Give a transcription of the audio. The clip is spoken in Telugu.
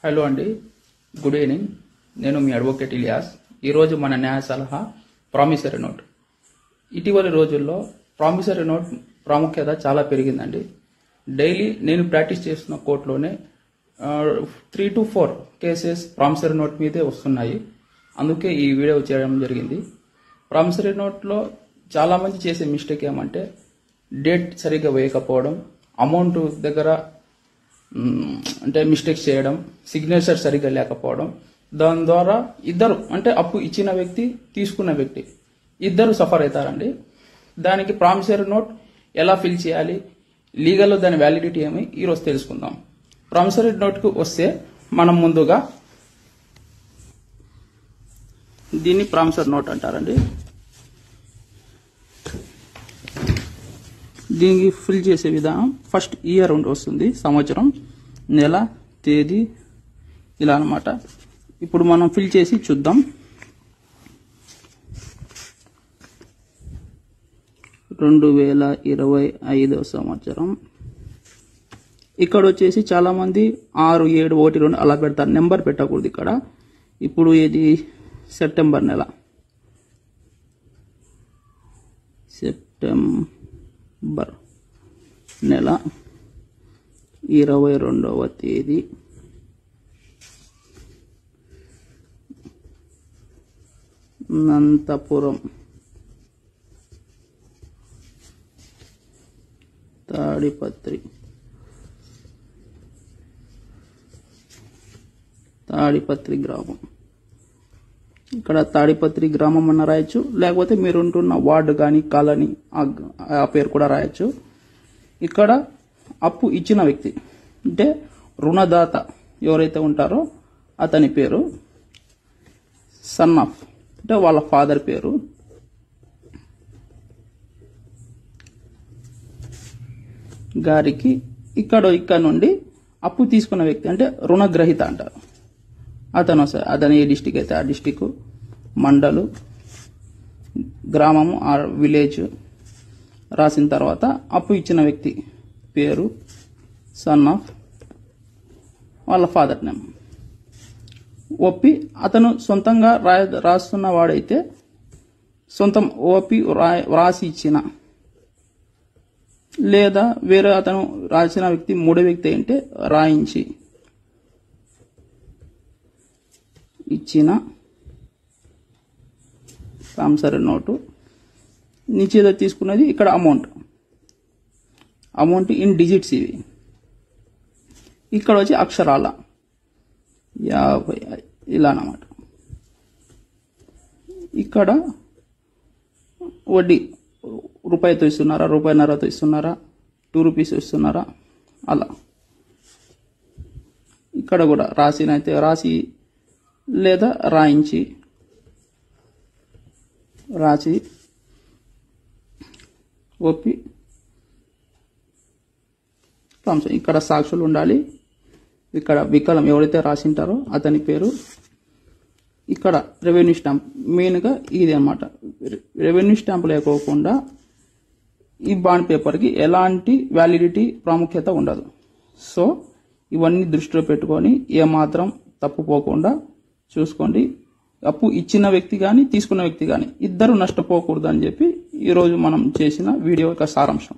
హలో అండి, గుడ్ ఈవినింగ్. నేను మీ అడ్వకేట్ ఇలియాస్. ఈరోజు మన న్యాయ సలహా ప్రామిసరీ నోట్. ఇటీవలి రోజుల్లో ప్రామిసరీ నోట్ ప్రాముఖ్యత చాలా పెరిగిందండి. డైలీ నేను ప్రాక్టీస్ చేస్తున్న కోర్టులోనే 3 to 4 కేసెస్ ప్రామిసరీ నోట్ మీదే వస్తున్నాయి. అందుకే ఈ వీడియో చేయడం జరిగింది. ప్రామిసరీ నోట్లో చాలామంది చేసే మిస్టేక్ ఏమంటే డేట్ సరిగ్గా వేయకపోవడం, అమౌంట్ దగ్గర అంటే మిస్టేక్స్ చేయడం, సిగ్నేచర్ సరిగ్గా లేకపోవడం. దాని ద్వారా ఇద్దరు అంటే అప్పు ఇచ్చిన వ్యక్తి, తీసుకున్న వ్యక్తి ఇద్దరు సఫర్ అవుతారండి. దానికి ప్రామిసరీ నోట్ ఎలా ఫిల్ చేయాలి, లీగల్లో దాని వ్యాలిడిటీ ఏమి ఈరోజు తెలుసుకుందాం. ప్రామిసరీ నోట్కు వస్తే మనం ముందుగా దీన్ని ప్రామిసరీ నోట్ అంటారండి. దీనికి ఫిల్ చేసే విధానం ఫస్ట్ ఇయర్ వస్తుంది, సంవత్సరం, నెల, తేదీ, ఇలా అన్నమాట. ఇప్పుడు మనం ఫిల్ చేసి చూద్దాం. సంవత్సరం. ఇక్కడ వచ్చేసి చాలా మంది 6, 7, 1, 2 అలా పెడతారు, నెంబర్ పెట్టకూడదు ఇక్కడ. ఇప్పుడు ఇది సెప్టెంబర్ నెల, సెప్టెంబర్ నెల 22వ తేదీ, నంతపురం, తాడిపత్రి గ్రామం. ఇక్కడ తాడిపత్రి గ్రామం అన్న రాయొచ్చు, లేకపోతే మీరు ఉంటున్న వార్డు కానీ కాలనీ ఆ పేరు కూడా రాయొచ్చు. ఇక్కడ అప్పు ఇచ్చిన వ్యక్తి అంటే రుణదాత ఎవరైతే ఉంటారో అతని పేరు, సన్ ఆఫ్ అంటే వాళ్ళ ఫాదర్ పేరు, గారికి ఇక్కడ నుండి అప్పు తీసుకున్న వ్యక్తి అంటే రుణగ్రహీత అంటారు. అతను ఏ డిస్టిక్ అయితే ఆ డిస్టిక్, మండలు, గ్రామము ఆ విలేజ్ రాసిన తర్వాత అప్పు ఇచ్చిన వ్యక్తి పేరు, సన్ ఆఫ్, వాళ్ళ ఫాదర్ నేమ్ ఒప్పి. అతను సొంతంగా రాస్తున్న వాడైతే సొంతం ఓపి రాసి ఇచ్చిన, లేదా వేరే అతను రాసిన వ్యక్తి మూడో వ్యక్తి అంటే రాయించి ఇచ్చిన ప్రామిసరీ నోటు. నిశ్చిత తీసుకున్నది ఇక్కడ అమౌంట్ ఇన్ డిజిట్స్ ఇవి. ఇక్కడ వచ్చి అక్షరాల 50 ఇలా అన్నమాట. ఇక్కడ వడ్డీ రూపాయితో ఇస్తున్నారా, రూపాయిన్నరతో ఇస్తున్నారా, 2 రూపీస్ ఇస్తున్నారా, అలా. ఇక్కడ కూడా రాసి లేదా రాసి ఒప్పి ప్రామిసరీ. ఇక్కడ సాక్షులు ఉండాలి. ఇక్కడ వికలం ఎవరైతే రాసింటారో అతని పేరు. ఇక్కడ రెవెన్యూ స్టాంప్, మెయిన్గా ఇది అన్నమాట. రెవెన్యూ స్టాంప్ లేకోకుండా ఈ బాండ్ పేపర్కి ఎలాంటి వ్యాలిడిటీ ప్రాముఖ్యత ఉండదు. సో ఇవన్నీ దృష్టిలో పెట్టుకొని ఏమాత్రం తప్పుపోకుండా చూసుకోండి. అప్పు ఇచ్చిన వ్యక్తి కానీ తీసుకున్న వ్యక్తి కానీ ఇద్దరు నష్టపోకూడదు అని చెప్పి ఈరోజు మనం చేసిన వీడియో యొక్క సారాంశం.